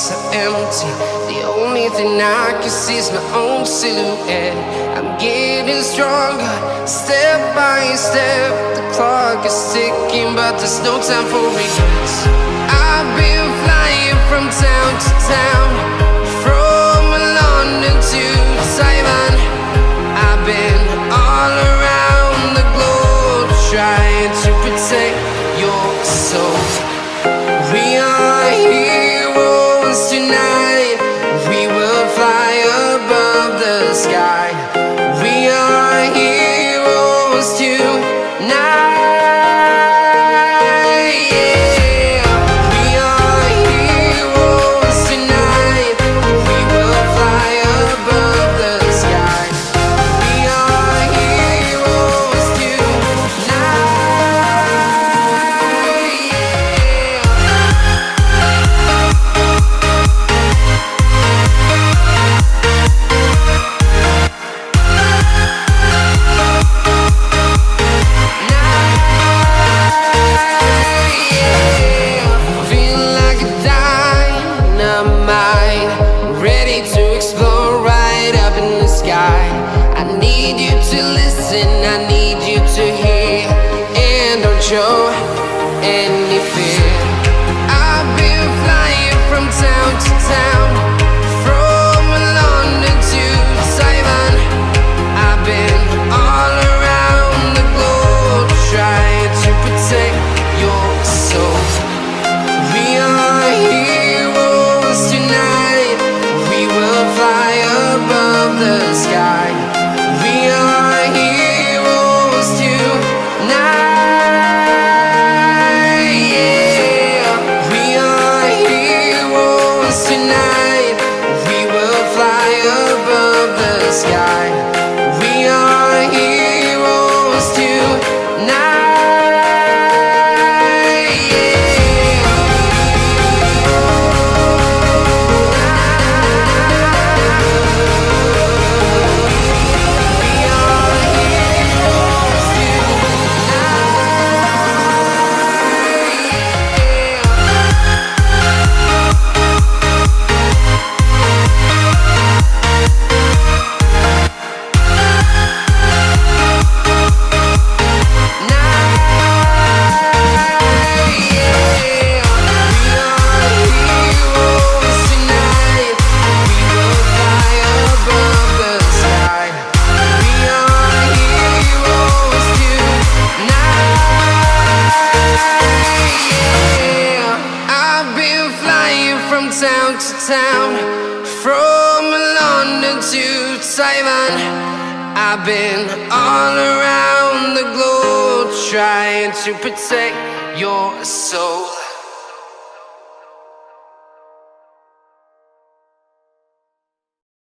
so empty. The only thing I can see is my own silhouette. I'm getting stronger, step by step. The clock is ticking, but there's no time for regrets. I've been flying from town to town, from London to Taiwan. I've been all around the globe, trying to protect your soul. We are heroes tonight. We will fly above the sky. We are heroes tonight. I need you to listen, I need you to hear, and don't show any fear. I've been flying from town to town, from London to Taiwan. I've been all around the globe, trying to protect your soul. We are heroes tonight. We will fly above the sky. We are heroes tonight. Yeah, we are heroes tonight. We will fly above the sky. We are heroes tonight. Town to town, from London to Taiwan. I've been all around the globe, trying to protect your soul.